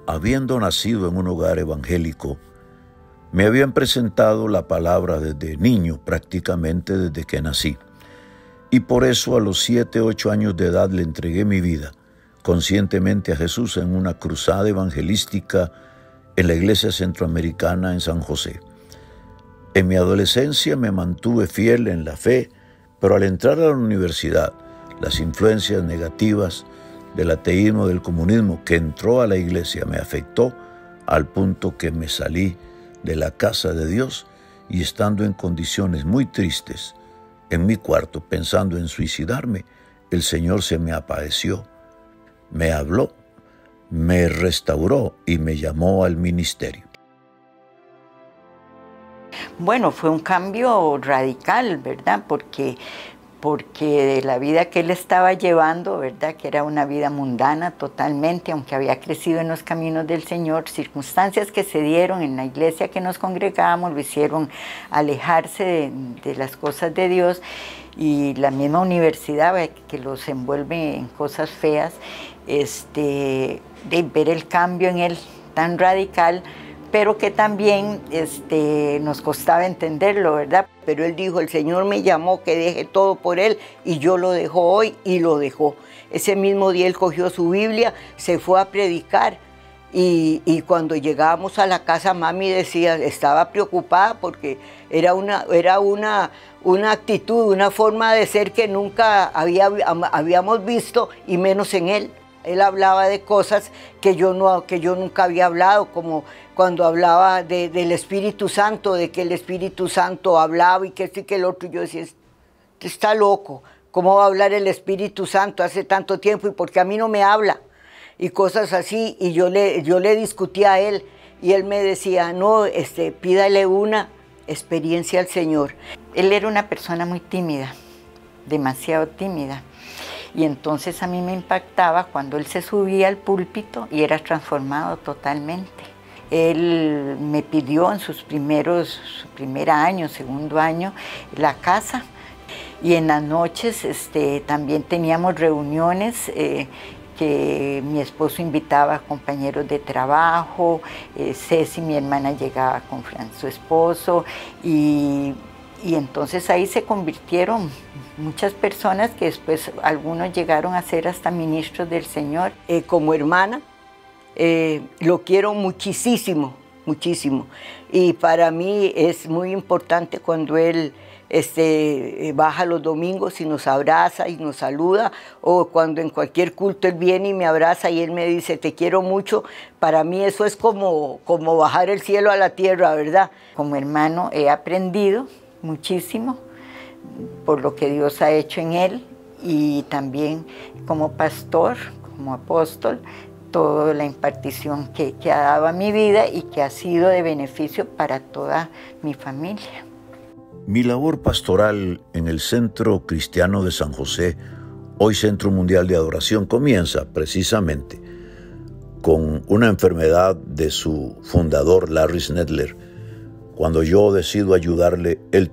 habiendo nacido en un hogar evangélico, me habían presentado la palabra desde niño, prácticamente desde que nací. Y por eso a los 7, 8 años de edad le entregué mi vida conscientemente a Jesús en una cruzada evangelística en la iglesia centroamericana en San José. En mi adolescencia me mantuve fiel en la fe, pero al entrar a la universidad, las influencias negativas del ateísmo, del comunismo que entró a la iglesia me afectó al punto que me salí de la casa de Dios y estando en condiciones muy tristes, en mi cuarto pensando en suicidarme, el Señor se me apareció, me habló, me restauró y me llamó al ministerio. Bueno, fue un cambio radical, ¿verdad? Porque de la vida que él estaba llevando, ¿verdad? Que era una vida mundana totalmente, aunque había crecido en los caminos del Señor, circunstancias que se dieron en la iglesia que nos congregábamos lo hicieron alejarse de las cosas de Dios, y la misma universidad que los envuelve en cosas feas, de ver el cambio en él tan radical, pero que también nos costaba entenderlo, ¿verdad? Pero él dijo, el Señor me llamó que deje todo por él, y yo lo dejo hoy, y lo dejó. Ese mismo día él cogió su Biblia, se fue a predicar, y cuando llegábamos a la casa, mami decía, estaba preocupada porque era una actitud, una forma de ser que nunca habíamos visto, y menos en él. Él hablaba de cosas que yo nunca había hablado, como cuando hablaba del Espíritu Santo, de que el Espíritu Santo hablaba y que esto y que el otro. Y yo decía, este está loco, ¿cómo va a hablar el Espíritu Santo hace tanto tiempo y por qué a mí no me habla? Y cosas así, y yo le discutía a él, y él me decía, no, pídale una experiencia al Señor. Él era una persona muy tímida, demasiado tímida. Y entonces a mí me impactaba cuando él se subía al púlpito y era transformado totalmente. Él me pidió en su primer año, segundo año, la casa. Y en las noches también teníamos reuniones que mi esposo invitaba a compañeros de trabajo, Ceci, mi hermana, llegaba con Fran, su esposo, y entonces ahí se convirtieron muchas personas que después algunos llegaron a ser hasta ministros del Señor. Como hermana, lo quiero muchísimo, muchísimo. Y para mí es muy importante cuando él baja los domingos y nos abraza y nos saluda, o cuando en cualquier culto él viene y me abraza y él me dice, te quiero mucho. Para mí eso es como bajar el cielo a la tierra, ¿verdad? Como hermano he aprendido muchísimo por lo que Dios ha hecho en él, y también como pastor, como apóstol, toda la impartición que ha dado a mi vida y que ha sido de beneficio para toda mi familia. Mi labor pastoral en el Centro Cristiano de San José, hoy Centro Mundial de Adoración, comienza precisamente con una enfermedad de su fundador, Larry Snedler. Cuando yo decido ayudarle, él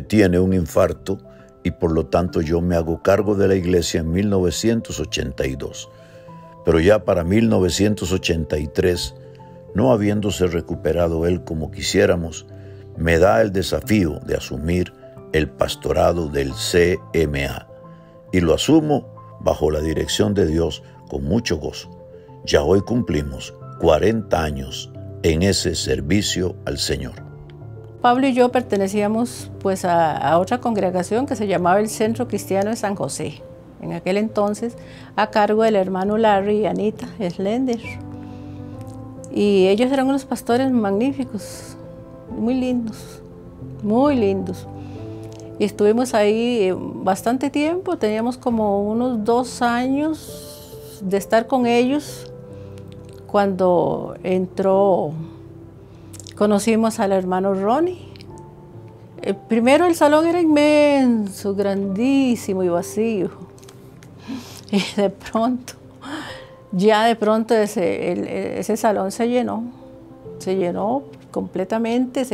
tiene un infarto y por lo tanto yo me hago cargo de la iglesia en 1982. Pero ya para 1983, no habiéndose recuperado él como quisiéramos, me da el desafío de asumir el pastorado del CMA. Y lo asumo bajo la dirección de Dios con mucho gozo. Ya hoy cumplimos 40 años en ese servicio al Señor. Pablo y yo pertenecíamos pues a otra congregación que se llamaba el Centro Cristiano de San José, en aquel entonces a cargo del hermano Larry y Anita Slender. Y ellos eran unos pastores magníficos, muy lindos, muy lindos. Y estuvimos ahí bastante tiempo, teníamos como unos 2 años de estar con ellos. Cuando conocimos al hermano Ronnie. Primero el salón era inmenso, grandísimo y vacío. Y de pronto ese salón se llenó completamente,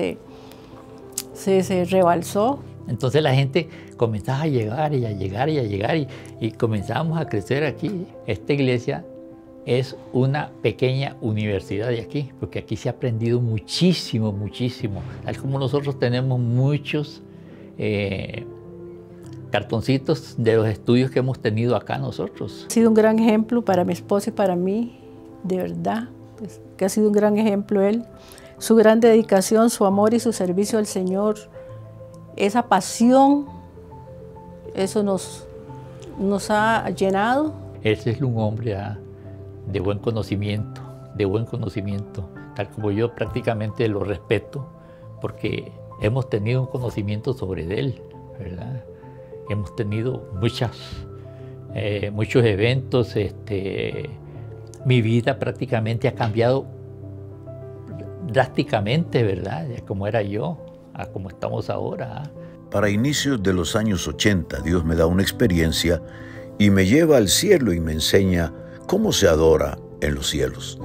se rebalsó. Entonces la gente comenzaba a llegar y a llegar y a llegar y comenzábamos a crecer aquí. Esta iglesia es una pequeña universidad de aquí, porque aquí se ha aprendido muchísimo, muchísimo. Tal como nosotros tenemos muchos cartoncitos de los estudios que hemos tenido acá nosotros. Ha sido un gran ejemplo para mi esposo y para mí, de verdad, pues, que ha sido un gran ejemplo él. Su gran dedicación, su amor y su servicio al Señor, esa pasión, eso nos ha llenado. Ese es un hombre de buen conocimiento, tal como yo prácticamente lo respeto, porque hemos tenido un conocimiento sobre él, ¿verdad? Hemos tenido muchos eventos, mi vida prácticamente ha cambiado drásticamente, ¿verdad? De como era yo a como estamos ahora. Para inicios de los años 80, Dios me da una experiencia y me lleva al cielo y me enseña cómo se adora en los cielos.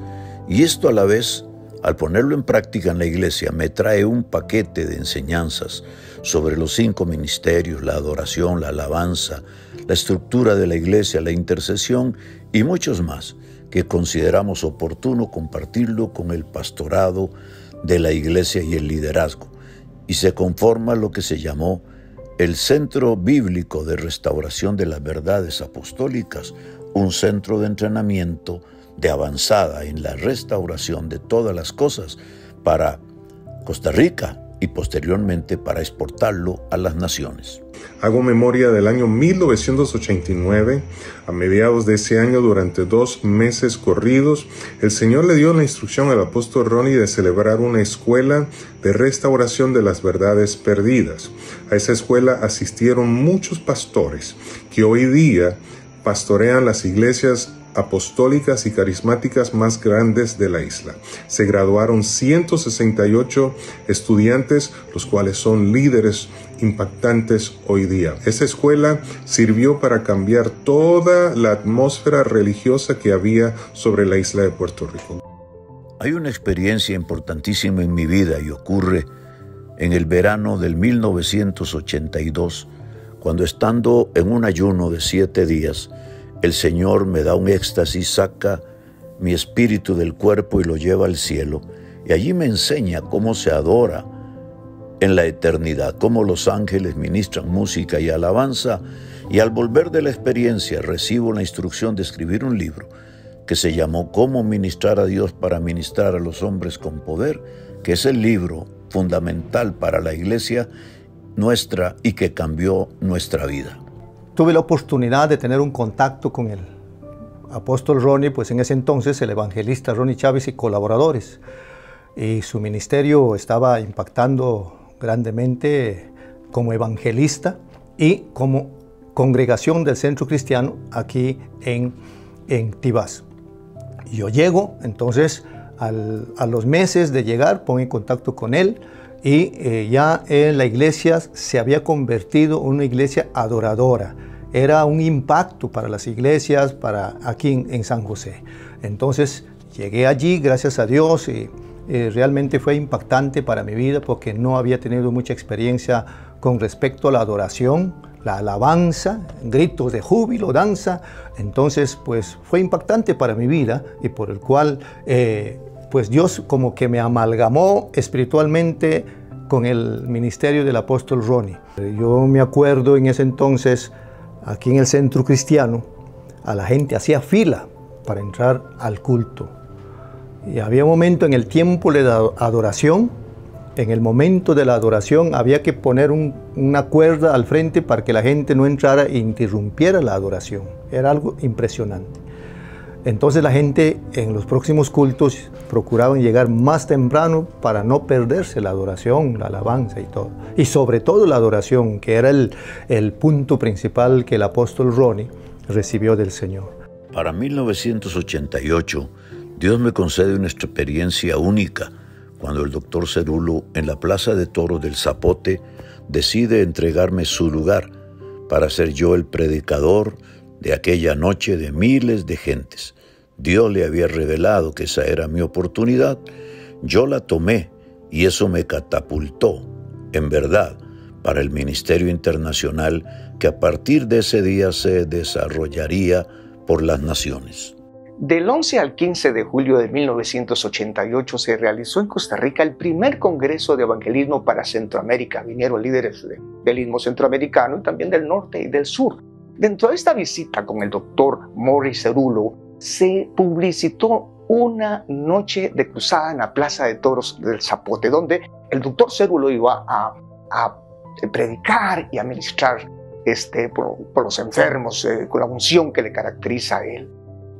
Y esto a la vez, al ponerlo en práctica en la iglesia, me trae un paquete de enseñanzas sobre los 5 ministerios, la adoración, la alabanza, la estructura de la iglesia, la intercesión y muchos más que consideramos oportuno compartirlo con el pastorado de la iglesia y el liderazgo. Y se conforma lo que se llamó el Centro Bíblico de Restauración de las Verdades Apostólicas, un centro de entrenamiento de avanzada en la restauración de todas las cosas para Costa Rica y posteriormente para exportarlo a las naciones. Hago memoria del año 1989. A mediados de ese año, durante 2 meses corridos, el Señor le dio la instrucción al apóstol Ronnie de celebrar una escuela de restauración de las verdades perdidas. A esa escuela asistieron muchos pastores que hoy día pastorean las iglesias apostólicas y carismáticas más grandes de la isla. Se graduaron 168 estudiantes, los cuales son líderes impactantes hoy día. Esa escuela sirvió para cambiar toda la atmósfera religiosa que había sobre la isla de Puerto Rico. Hay una experiencia importantísima en mi vida y ocurre en el verano del 1982, cuando estando en un ayuno de 7 días, el Señor me da un éxtasis, saca mi espíritu del cuerpo y lo lleva al cielo. Y allí me enseña cómo se adora en la eternidad, cómo los ángeles ministran música y alabanza. Y al volver de la experiencia recibo la instrucción de escribir un libro que se llamó Cómo ministrar a Dios para ministrar a los hombres con poder, que es el libro fundamental para la iglesia nuestra y que cambió nuestra vida. Tuve la oportunidad de tener un contacto con el apóstol Ronnie, pues en ese entonces el evangelista Ronnie Chávez y colaboradores. Y su ministerio estaba impactando grandemente como evangelista y como congregación del Centro Cristiano aquí en Tibás. Yo llego, entonces a los meses de llegar pongo en contacto con él y ya la iglesia se había convertido en una iglesia adoradora. Era un impacto para las iglesias, para aquí en San José. Entonces llegué allí, gracias a Dios, y realmente fue impactante para mi vida porque no había tenido mucha experiencia con respecto a la adoración, la alabanza, gritos de júbilo, danza. Entonces pues fue impactante para mi vida y por el cual pues Dios como que me amalgamó espiritualmente con el ministerio del apóstol Ronnie. Yo me acuerdo en ese entonces, aquí en el Centro Cristiano, a la gente hacía fila para entrar al culto. Y había un momento en el tiempo de la adoración, en el momento de la adoración había que poner una cuerda al frente para que la gente no entrara e interrumpiera la adoración. Era algo impresionante. Entonces la gente en los próximos cultos procuraban llegar más temprano para no perderse la adoración, la alabanza y todo. Y sobre todo la adoración, que era el punto principal que el apóstol Ronnie recibió del Señor. Para 1988, Dios me concede una experiencia única cuando el doctor Cerulo, en la Plaza de Toros del Zapote, decide entregarme su lugar para ser yo el predicador de aquella noche de miles de gentes. Dios le había revelado que esa era mi oportunidad. Yo la tomé y eso me catapultó, en verdad, para el ministerio internacional que a partir de ese día se desarrollaría por las naciones. Del 11 al 15 de julio de 1988 se realizó en Costa Rica el primer Congreso de Evangelismo para Centroamérica. Vinieron líderes del Istmo Centroamericano y también del norte y del sur. Dentro de esta visita con el doctor Morris Cerullo se publicitó una noche de cruzada en la Plaza de Toros del Zapote, donde el doctor Cerullo iba a predicar y a ministrar por los enfermos, con la unción que le caracteriza a él.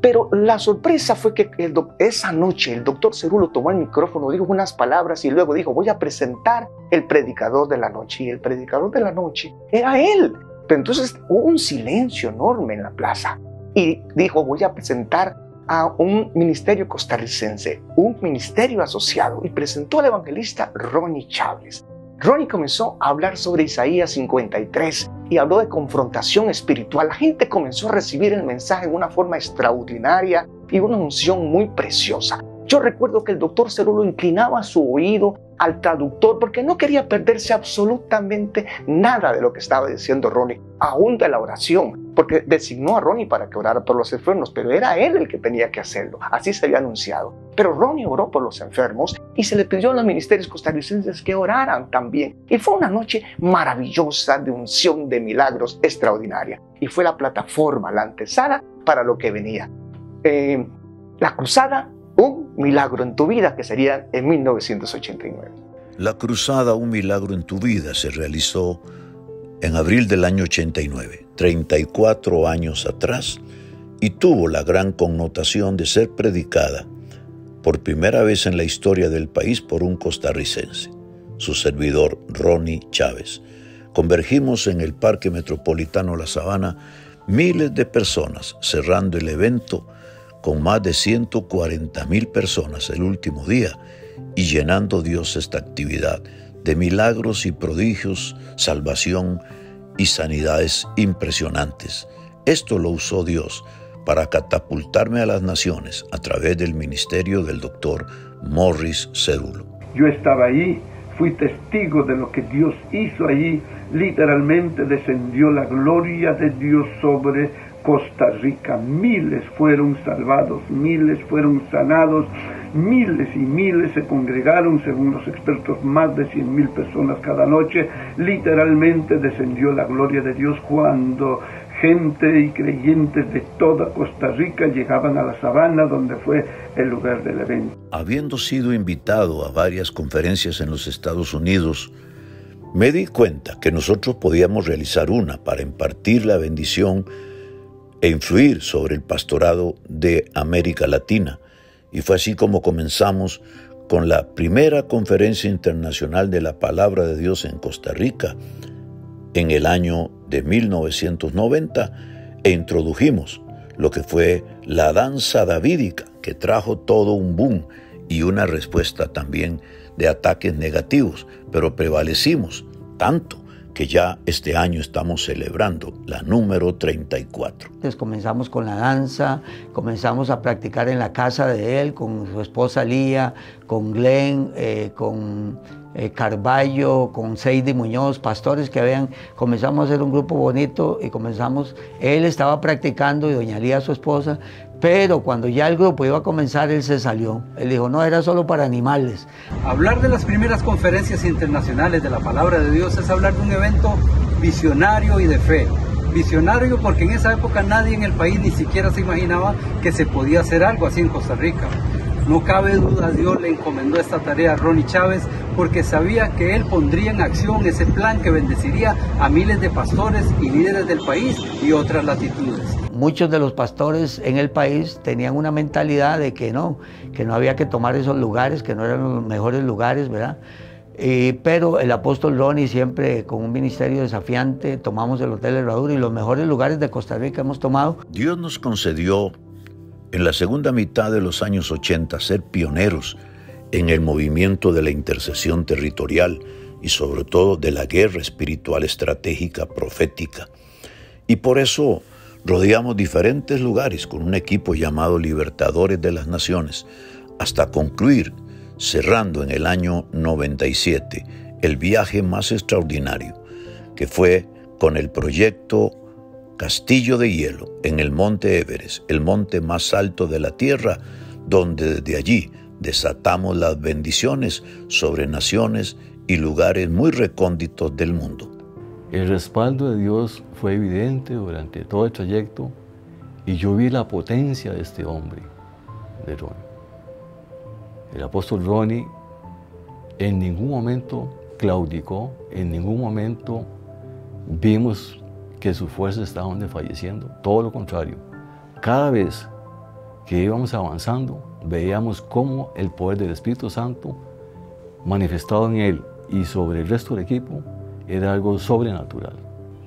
Pero la sorpresa fue que esa noche el doctor Cerullo tomó el micrófono, dijo unas palabras y luego dijo: voy a presentar el predicador de la noche. Y el predicador de la noche era él. Pero entonces hubo un silencio enorme en la plaza y dijo: voy a presentar a un ministerio costarricense, un ministerio asociado, y presentó al evangelista Ronnie Chávez. Ronnie comenzó a hablar sobre Isaías 53 y habló de confrontación espiritual. La gente comenzó a recibir el mensaje en una forma extraordinaria y una unción muy preciosa. Yo recuerdo que el doctor Cerullo inclinaba su oído al traductor porque no quería perderse absolutamente nada de lo que estaba diciendo Ronnie, aún de la oración, porque designó a Ronnie para que orara por los enfermos, pero era él el que tenía que hacerlo. Así se había anunciado. Pero Ronnie oró por los enfermos y se le pidió a los ministerios costarricenses que oraran también. Y fue una noche maravillosa de unción, de milagros extraordinaria. Y fue la plataforma, la antesala para lo que venía. La cruzada, un milagro en tu vida, que sería en 1989. La cruzada Un milagro en tu vida se realizó en abril del año 89, 34 años atrás, y tuvo la gran connotación de ser predicada por primera vez en la historia del país por un costarricense, su servidor Ronnie Chávez. Convergimos en el Parque Metropolitano La Sabana miles de personas, cerrando el evento con más de 140,000 personas el último día y llenando Dios esta actividad de milagros y prodigios, salvación y sanidades impresionantes. Esto lo usó Dios para catapultarme a las naciones a través del ministerio del doctor Morris Cerullo. Yo estaba ahí, fui testigo de lo que Dios hizo allí. Literalmente descendió la gloria de Dios sobre Costa Rica. Miles fueron salvados, miles fueron sanados, miles y miles se congregaron, según los expertos, más de 100,000 personas cada noche. Literalmente descendió la gloria de Dios cuando gente y creyentes de toda Costa Rica llegaban a la Sabana, donde fue el lugar del evento. Habiendo sido invitado a varias conferencias en los Estados Unidos, me di cuenta que nosotros podíamos realizar una para impartir la bendición e influir sobre el pastorado de América Latina. Y fue así como comenzamos con la primera conferencia internacional de la Palabra de Dios en Costa Rica en el año de 1990 e introdujimos lo que fue la danza davídica, que trajo todo un boom y una respuesta también de ataques negativos, pero prevalecimos tanto que ya este año estamos celebrando la número 34. Entonces comenzamos con la danza, comenzamos a practicar en la casa de él, con su esposa Lía, con Glenn, con Carballo, con Seidy Muñoz, pastores que habían, comenzamos a hacer un grupo bonito y él estaba practicando y doña Lía, su esposa, pero cuando ya el grupo iba a comenzar, él se salió. Él dijo: no, era solo para animales. Hablar de las primeras conferencias internacionales de la Palabra de Dios es hablar de un evento visionario y de fe. Visionario porque en esa época nadie en el país ni siquiera se imaginaba que se podía hacer algo así en Costa Rica. No cabe duda, Dios le encomendó esta tarea a Ronnie Chávez porque sabía que él pondría en acción ese plan que bendeciría a miles de pastores y líderes del país y otras latitudes. Muchos de los pastores en el país tenían una mentalidad de que no había que tomar esos lugares, que no eran los mejores lugares, ¿verdad? Pero el apóstol Ronnie, siempre con un ministerio desafiante, tomamos el Hotel Herradura y los mejores lugares de Costa Rica hemos tomado. Dios nos concedió en la segunda mitad de los años 80 ser pioneros en el movimiento de la intercesión territorial y sobre todo de la guerra espiritual estratégica profética. Y por eso rodeamos diferentes lugares con un equipo llamado Libertadores de las Naciones, hasta concluir, cerrando en el año 97, el viaje más extraordinario, que fue con el proyecto castillo de hielo en el monte Everest, el monte más alto de la tierra, donde desde allí desatamos las bendiciones sobre naciones y lugares muy recónditos del mundo. El respaldo de Dios fue evidente durante todo el trayecto y yo vi la potencia de este hombre, de Ronnie. El apóstol Ronnie en ningún momento claudicó, en ningún momento vimos que sus fuerzas estaban desfalleciendo, todo lo contrario. Cada vez que íbamos avanzando, veíamos cómo el poder del Espíritu Santo manifestado en él y sobre el resto del equipo era algo sobrenatural.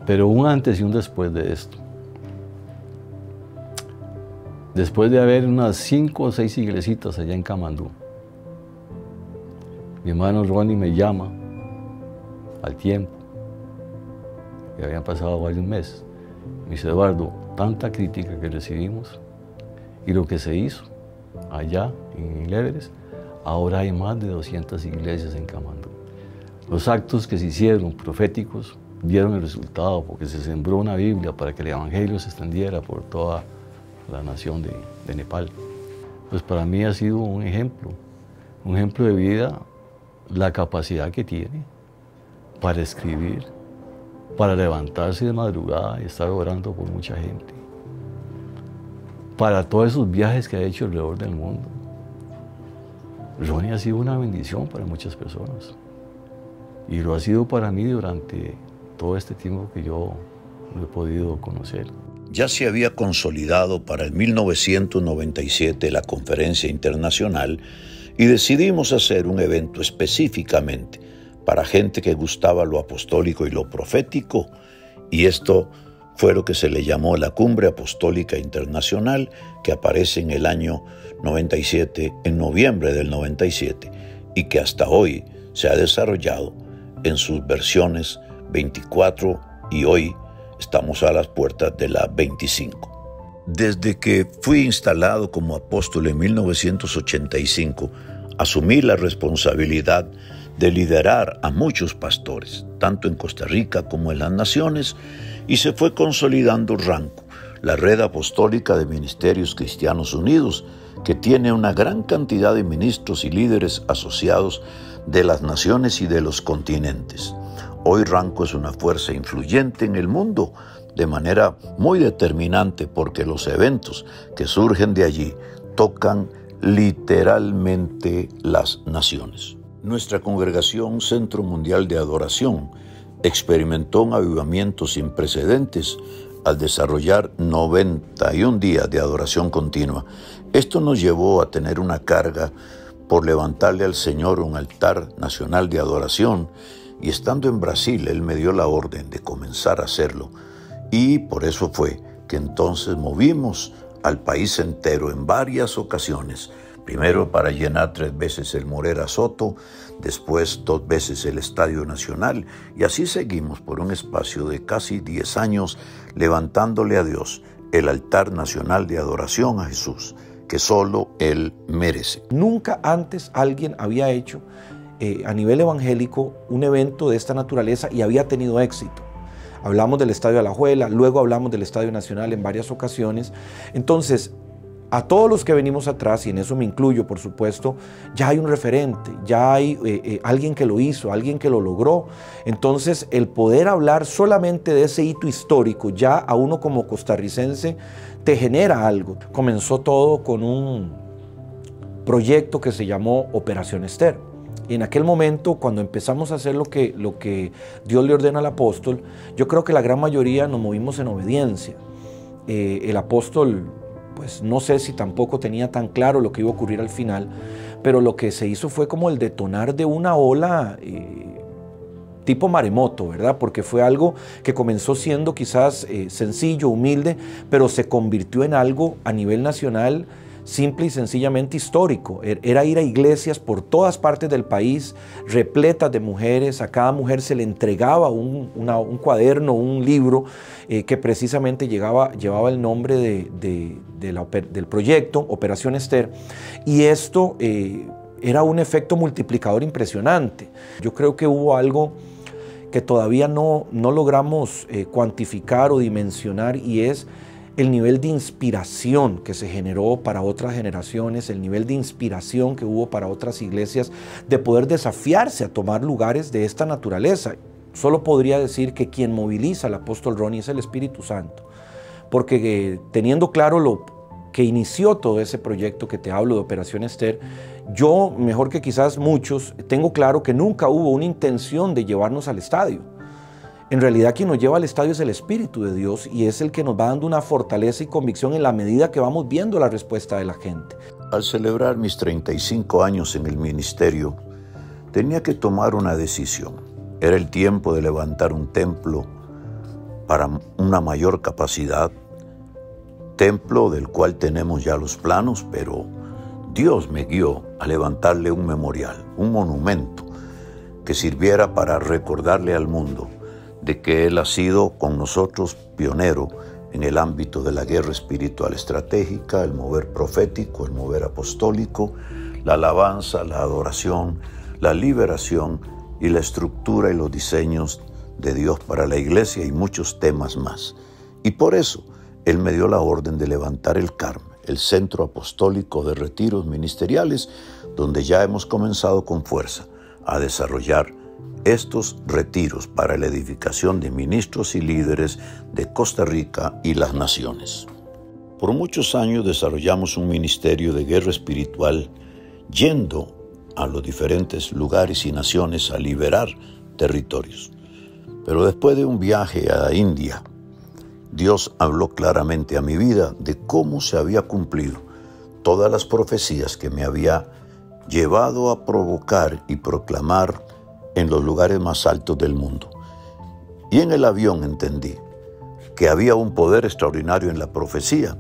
Pero un antes y un después de esto. Después de haber unas 5 o 6 iglesitas allá en Kamandú, mi hermano Ronnie me llama al tiempo, que habían pasado varios meses. Me dice: Eduardo, tanta crítica que recibimos y lo que se hizo allá en el Everest, ahora hay más de 200 iglesias en Kamandú. Los actos que se hicieron proféticos dieron el resultado, porque se sembró una Biblia para que el Evangelio se extendiera por toda la nación de Nepal. Pues para mí ha sido un ejemplo de vida, la capacidad que tiene para escribir, para levantarse de madrugada y estar orando por mucha gente, para todos esos viajes que ha hecho alrededor del mundo. Ronnie ha sido una bendición para muchas personas y lo ha sido para mí durante todo este tiempo que yo lo he podido conocer. Ya se había consolidado para el 1997 la conferencia internacional y decidimos hacer un evento específicamente para gente que gustaba lo apostólico y lo profético, y esto fue lo que se le llamó la Cumbre Apostólica Internacional, que aparece en el año 97, en noviembre del 97, y que hasta hoy se ha desarrollado en sus versiones 24 y hoy estamos a las puertas de la 25. Desde que fui instalado como apóstol en 1985, asumí la responsabilidad de liderar a muchos pastores, tanto en Costa Rica como en las naciones, y se fue consolidando RANCO, la Red Apostólica de Ministerios Cristianos Unidos, que tiene una gran cantidad de ministros y líderes asociados de las naciones y de los continentes. Hoy RANCO es una fuerza influyente en el mundo, de manera muy determinante, porque los eventos que surgen de allí tocan literalmente las naciones. Nuestra congregación Centro Mundial de Adoración experimentó un avivamiento sin precedentes al desarrollar 91 días de adoración continua. Esto nos llevó a tener una carga por levantarle al Señor un altar nacional de adoración, y estando en Brasil, Él me dio la orden de comenzar a hacerlo, y por eso fue que entonces movimos al país entero en varias ocasiones, primero para llenar 3 veces el Morera Soto, después 2 veces el Estadio Nacional, y así seguimos por un espacio de casi 10 años levantándole a Dios el altar nacional de adoración a Jesús, que solo Él merece. Nunca antes alguien había hecho a nivel evangélico un evento de esta naturaleza y había tenido éxito. Hablamos del Estadio Alajuela, luego hablamos del Estadio Nacional en varias ocasiones. Entonces, a todos los que venimos atrás, y en eso me incluyo, por supuesto, ya hay un referente, ya hay alguien que lo hizo, alguien que lo logró. Entonces, el poder hablar solamente de ese hito histórico, ya a uno como costarricense, te genera algo. Comenzó todo con un proyecto que se llamó Operación Esther. Y en aquel momento, cuando empezamos a hacer lo que Dios le ordena al apóstol, yo creo que la gran mayoría nos movimos en obediencia. El apóstol, pues no sé si tampoco tenía tan claro lo que iba a ocurrir al final, pero lo que se hizo fue como el detonar de una ola tipo maremoto, ¿verdad? Porque fue algo que comenzó siendo quizás sencillo, humilde, pero se convirtió en algo a nivel nacional simple y sencillamente histórico. Era ir a iglesias por todas partes del país, repletas de mujeres. A cada mujer se le entregaba un cuaderno, un libro que precisamente llevaba el nombre del proyecto, Operación Esther. Y esto era un efecto multiplicador impresionante. Yo creo que hubo algo que todavía no logramos cuantificar o dimensionar, y es el nivel de inspiración que se generó para otras generaciones, el nivel de inspiración que hubo para otras iglesias de poder desafiarse a tomar lugares de esta naturaleza. Solo podría decir que quien moviliza al apóstol Ronnie es el Espíritu Santo, porque teniendo claro lo que inició todo ese proyecto que te hablo de Operación Esther, yo, mejor que quizás muchos, tengo claro que nunca hubo una intención de llevarnos al estadio. En realidad quien nos lleva al estadio es el Espíritu de Dios, y es el que nos va dando una fortaleza y convicción en la medida que vamos viendo la respuesta de la gente. Al celebrar mis 35 años en el ministerio, tenía que tomar una decisión. Era el tiempo de levantar un templo para una mayor capacidad, templo del cual tenemos ya los planos, pero Dios me guió a levantarle un memorial, un monumento que sirviera para recordarle al mundo de que Él ha sido con nosotros pionero en el ámbito de la guerra espiritual estratégica, el mover profético, el mover apostólico, la alabanza, la adoración, la liberación y la estructura y los diseños de Dios para la iglesia y muchos temas más. Y por eso Él me dio la orden de levantar el CARM, el Centro Apostólico de Retiros Ministeriales, donde ya hemos comenzado con fuerza a desarrollar estos retiros para la edificación de ministros y líderes de Costa Rica y las naciones. Por muchos años desarrollamos un ministerio de guerra espiritual yendo a los diferentes lugares y naciones a liberar territorios. Pero después de un viaje a India, Dios habló claramente a mi vida de cómo se había cumplido todas las profecías que me había llevado a provocar y proclamar en los lugares más altos del mundo. Y en el avión entendí que había un poder extraordinario en la profecía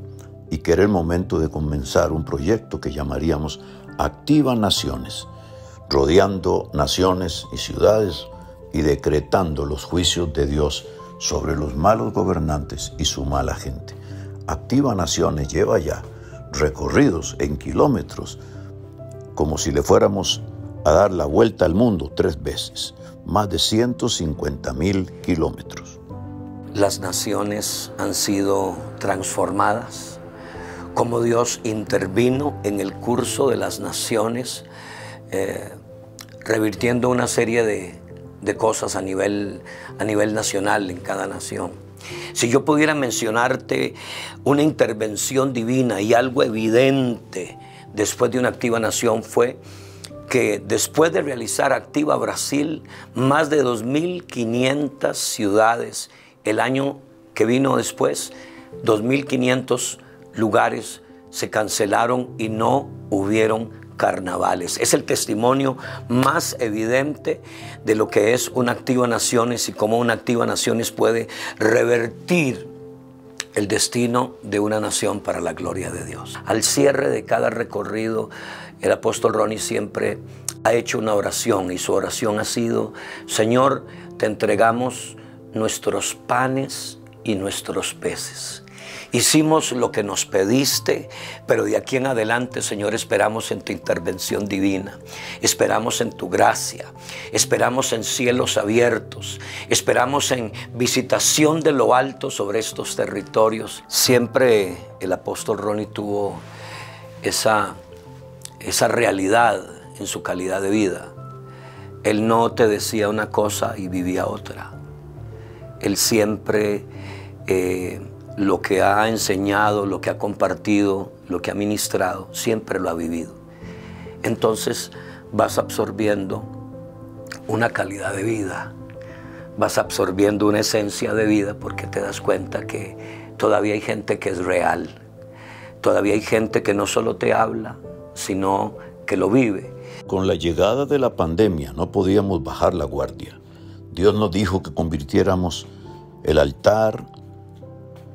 y que era el momento de comenzar un proyecto que llamaríamos Activa Naciones, rodeando naciones y ciudades y decretando los juicios de Dios sobre los malos gobernantes y su mala gente. Activa Naciones lleva ya recorridos en kilómetros, como si le fuéramos a dar la vuelta al mundo 3 veces, más de 150,000 kilómetros. Las naciones han sido transformadas, como Dios intervino en el curso de las naciones, revirtiendo una serie de cosas a nivel nacional en cada nación. Si yo pudiera mencionarte una intervención divina y algo evidente después de una Activa Nación, fue que después de realizar Activa Brasil, más de 2.500 ciudades, el año que vino después, 2.500 lugares se cancelaron y no hubieron carnavales. Es el testimonio más evidente de lo que es una Activa Naciones y cómo una Activa Naciones puede revertir el destino de una nación para la gloria de Dios. Al cierre de cada recorrido, el apóstol Ronnie siempre ha hecho una oración, y su oración ha sido: Señor, te entregamos nuestros panes y nuestros peces. Hicimos lo que nos pediste, pero de aquí en adelante, Señor, esperamos en tu intervención divina, esperamos en tu gracia, esperamos en cielos abiertos, esperamos en visitación de lo alto sobre estos territorios. Siempre el apóstol Ronnie tuvo esa realidad en su calidad de vida. Él no te decía una cosa y vivía otra. Él siempre lo que ha enseñado, lo que ha compartido, lo que ha ministrado, siempre lo ha vivido. Entonces vas absorbiendo una calidad de vida, vas absorbiendo una esencia de vida, porque te das cuenta que todavía hay gente que es real, todavía hay gente que no solo te habla, sino que lo vive. Con la llegada de la pandemia no podíamos bajar la guardia. Dios nos dijo que convirtiéramos el altar,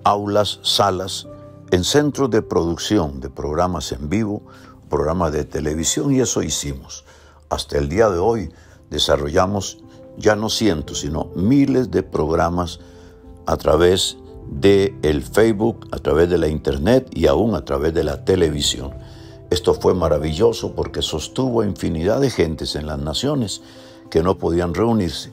aulas, salas, en centros de producción de programas en vivo, programas de televisión, y eso hicimos. Hasta el día de hoy desarrollamos ya no cientos, sino miles de programas a través del Facebook, a través de la internet y aún a través de la televisión. Esto fue maravilloso porque sostuvo a infinidad de gentes en las naciones que no podían reunirse.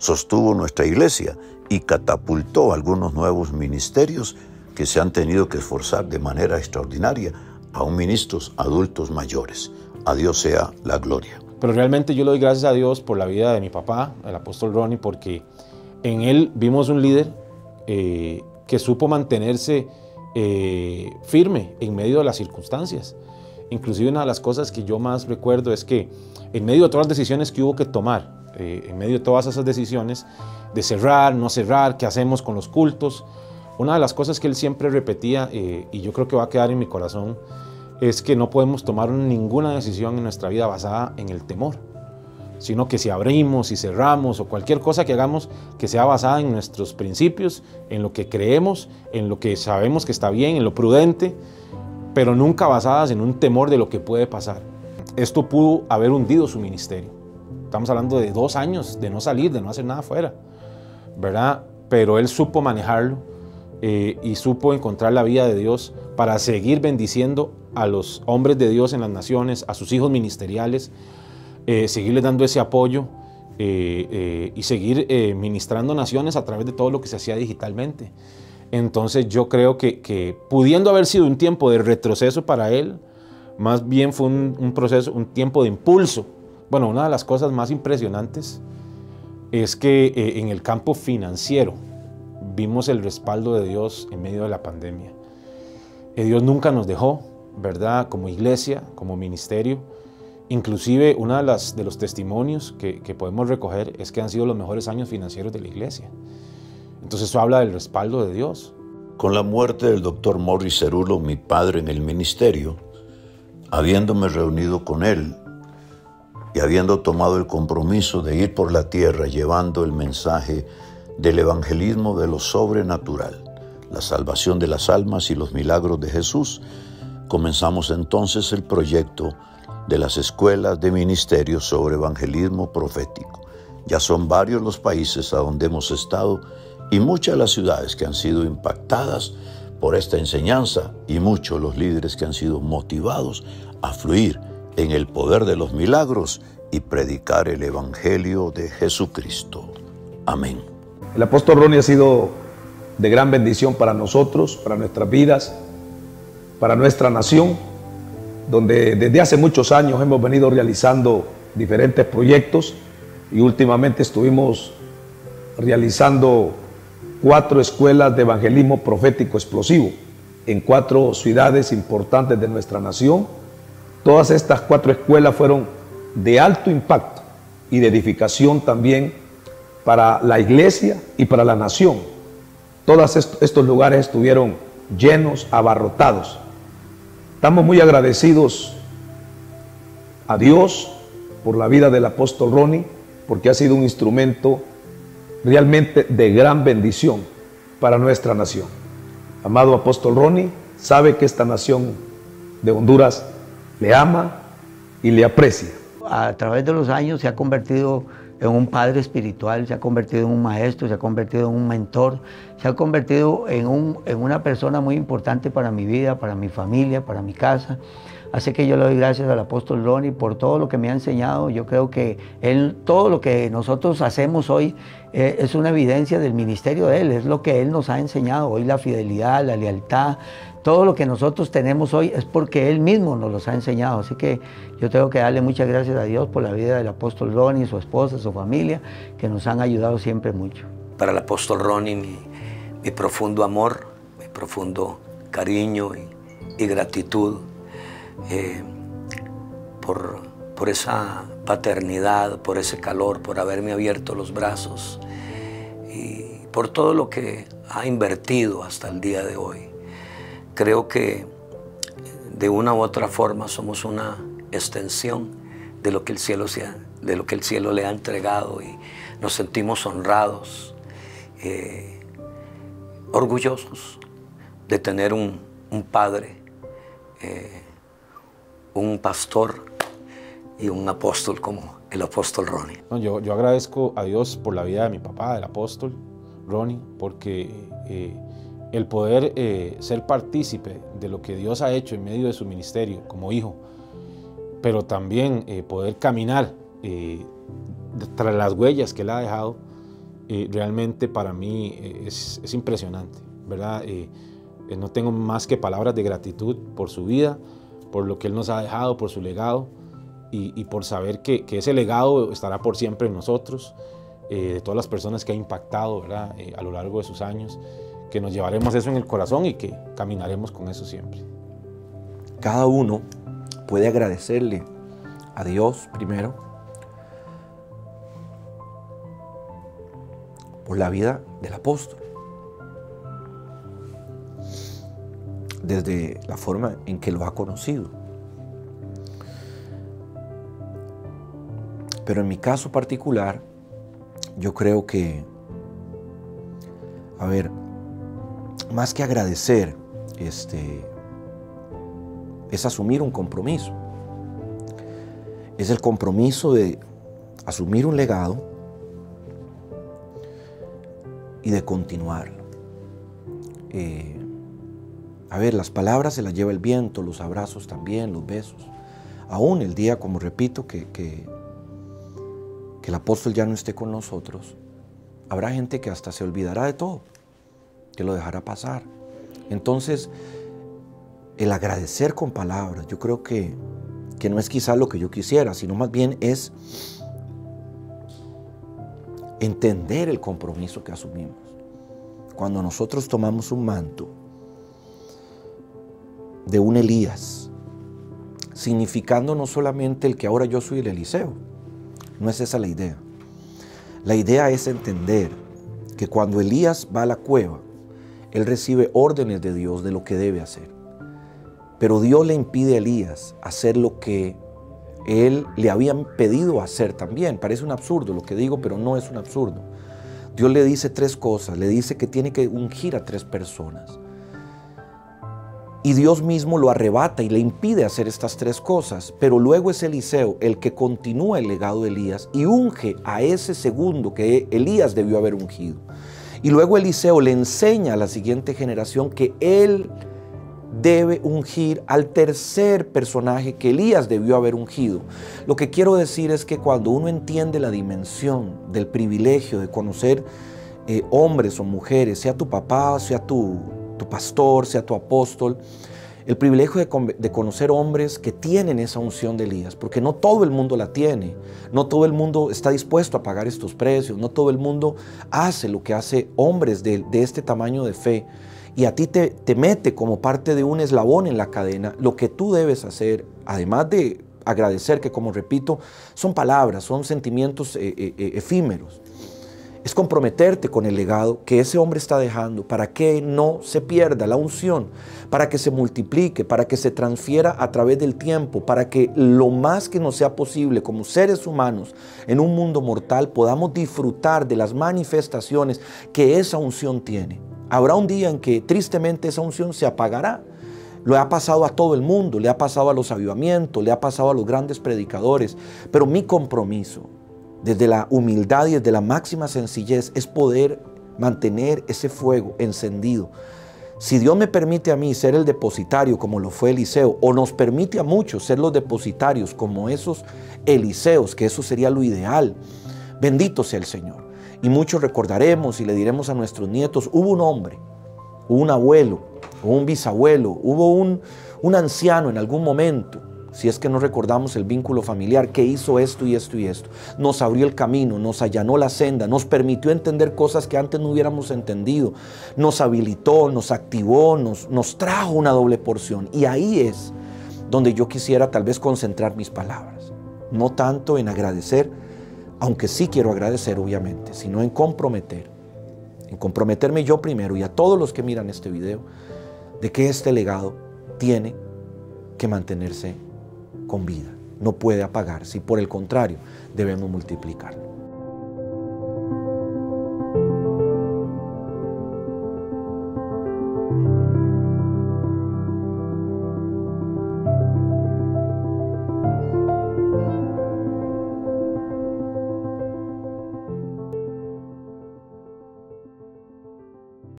sostuvo nuestra iglesia y catapultó algunos nuevos ministerios que se han tenido que esforzar de manera extraordinaria, aún ministros adultos mayores. A Dios sea la gloria. Pero realmente yo le doy gracias a Dios por la vida de mi papá, el apóstol Ronnie, porque en él vimos un líder que supo mantenerse firme en medio de las circunstancias. Inclusive una de las cosas que yo más recuerdo es que en medio de todas las decisiones que hubo que tomar, en medio de todas esas decisiones de cerrar, no cerrar, qué hacemos con los cultos, una de las cosas que él siempre repetía, y yo creo que va a quedar en mi corazón, es que no podemos tomar ninguna decisión en nuestra vida basada en el temor, sino que si abrimos, si cerramos o cualquier cosa que hagamos que sea basada en nuestros principios, en lo que creemos, en lo que sabemos que está bien, en lo prudente, pero nunca basadas en un temor de lo que puede pasar. Esto pudo haber hundido su ministerio. Estamos hablando de 2 años de no salir, de no hacer nada afuera, ¿verdad? Pero él supo manejarlo y supo encontrar la vía de Dios para seguir bendiciendo a los hombres de Dios en las naciones, a sus hijos ministeriales, seguirles dando ese apoyo y seguir ministrando naciones a través de todo lo que se hacía digitalmente. Entonces yo creo que pudiendo haber sido un tiempo de retroceso para él, más bien fue un proceso, un tiempo de impulso. Bueno, una de las cosas más impresionantes es que en el campo financiero vimos el respaldo de Dios en medio de la pandemia. Dios nunca nos dejó, ¿verdad? Como iglesia, como ministerio. Inclusive uno de los testimonios que podemos recoger es que han sido los mejores años financieros de la iglesia. Entonces eso habla del respaldo de Dios. Con la muerte del doctor Morris Cerulo, mi padre en el ministerio, habiéndome reunido con él y habiendo tomado el compromiso de ir por la tierra llevando el mensaje del evangelismo de lo sobrenatural, la salvación de las almas y los milagros de Jesús, comenzamos entonces el proyecto de las escuelas de ministerio sobre evangelismo profético. Ya son varios los países a donde hemos estado y muchas las ciudades que han sido impactadas por esta enseñanza y muchos los líderes que han sido motivados a fluir en el poder de los milagros y predicar el evangelio de Jesucristo. Amén. El apóstol Ronnie ha sido de gran bendición para nosotros, para nuestras vidas, para nuestra nación, donde desde hace muchos años hemos venido realizando diferentes proyectos y últimamente estuvimos realizando 4 escuelas de evangelismo profético explosivo en 4 ciudades importantes de nuestra nación. Todas estas 4 escuelas fueron de alto impacto y de edificación también para la iglesia y para la nación. Todos estos lugares estuvieron llenos, abarrotados. Estamos muy agradecidos a Dios por la vida del apóstol Ronnie, porque ha sido un instrumento realmente de gran bendición para nuestra nación. Amado apóstol Ronnie, sabe que esta nación de Honduras le ama y le aprecia. A través de los años se ha convertido en un padre espiritual, se ha convertido en un maestro, se ha convertido en un mentor, se ha convertido en una persona muy importante para mi vida, para mi familia, para mi casa. Así que yo le doy gracias al apóstol Ronnie por todo lo que me ha enseñado. Yo creo que todo lo que nosotros hacemos hoy es una evidencia del ministerio de él, es lo que él nos ha enseñado hoy, la fidelidad, la lealtad. Todo lo que nosotros tenemos hoy es porque él mismo nos los ha enseñado. Así que yo tengo que darle muchas gracias a Dios por la vida del apóstol Ronnie, su esposa, su familia, que nos han ayudado siempre mucho. Para el apóstol Ronnie, mi profundo amor, mi profundo cariño y gratitud por esa paternidad, por ese calor, por haberme abierto los brazos y por todo lo que ha invertido hasta el día de hoy. Creo que de una u otra forma somos una extensión de lo que el cielo le ha entregado y nos sentimos honrados, orgullosos de tener un padre, un pastor y un apóstol como el apóstol Ronnie. Yo agradezco a Dios por la vida de mi papá, el apóstol Ronnie, porque el poder ser partícipe de lo que Dios ha hecho en medio de su ministerio como hijo, pero también poder caminar tras las huellas que él ha dejado, realmente para mí es impresionante, ¿verdad? No tengo más que palabras de gratitud por su vida, por lo que él nos ha dejado, por su legado, y por saber que ese legado estará por siempre en nosotros, de todas las personas que ha impactado, ¿verdad? A lo largo de sus años, que nos llevaremos eso en el corazón y que caminaremos con eso siempre. Cada uno puede agradecerle a Dios primero por la vida del apóstol, desde la forma en que lo ha conocido. Pero en mi caso particular, yo creo que, a ver, más que agradecer, es asumir un compromiso. Es el compromiso de asumir un legado y de continuarlo. A ver, las palabras se las lleva el viento, los abrazos también, los besos. Aún el día, como repito, que el apóstol ya no esté con nosotros, habrá gente que hasta se olvidará de todo, que lo dejará pasar. Entonces, el agradecer con palabras, yo creo que no es quizás lo que yo quisiera, sino más bien es entender el compromiso que asumimos. Cuando nosotros tomamos un manto de un Elías, significando no solamente el que ahora yo soy el Eliseo, no es esa la idea. La idea es entender que cuando Elías va a la cueva, él recibe órdenes de Dios de lo que debe hacer. Pero Dios le impide a Elías hacer lo que él le habían pedido hacer también. Parece un absurdo lo que digo, pero no es un absurdo. Dios le dice 3 cosas. Le dice que tiene que ungir a 3 personas. Y Dios mismo lo arrebata y le impide hacer estas 3 cosas. Pero luego es Eliseo el que continúa el legado de Elías y unge a ese segundo que Elías debió haber ungido. Y luego Eliseo le enseña a la siguiente generación que él debe ungir al tercer personaje que Elías debió haber ungido. Lo que quiero decir es que cuando uno entiende la dimensión del privilegio de conocer hombres o mujeres, sea tu papá, sea tu pastor, sea tu apóstol, el privilegio de conocer hombres que tienen esa unción de Elías, porque no todo el mundo la tiene, no todo el mundo está dispuesto a pagar estos precios, no todo el mundo hace lo que hace hombres de este tamaño de fe, y a ti te mete como parte de un eslabón en la cadena. Lo que tú debes hacer, además de agradecer, que como repito, son palabras, son sentimientos efímeros, es comprometerte con el legado que ese hombre está dejando para que no se pierda la unción, para que se multiplique, para que se transfiera a través del tiempo, para que lo más que nos sea posible como seres humanos en un mundo mortal podamos disfrutar de las manifestaciones que esa unción tiene. Habrá un día en que tristemente esa unción se apagará. Lo ha pasado a todo el mundo, le ha pasado a los avivamientos, le ha pasado a los grandes predicadores, pero mi compromiso desde la humildad y desde la máxima sencillez es poder mantener ese fuego encendido. Si Dios me permite a mí ser el depositario como lo fue Eliseo, o nos permite a muchos ser los depositarios como esos Eliseos, que eso sería lo ideal, bendito sea el Señor. Y muchos recordaremos y le diremos a nuestros nietos, hubo un hombre, hubo un abuelo, hubo un bisabuelo, hubo un anciano en algún momento, si es que no recordamos el vínculo familiar, que hizo esto y esto y esto. Nos abrió el camino, nos allanó la senda, nos permitió entender cosas que antes no hubiéramos entendido, nos habilitó, nos activó, nos trajo una doble porción. Y ahí es donde yo quisiera tal vez concentrar mis palabras. No tanto en agradecer, aunque sí quiero agradecer obviamente, sino en comprometerme yo primero y a todos los que miran este video, de que este legado tiene que mantenerse con vida, no puede apagarse y por el contrario debemos multiplicarlo.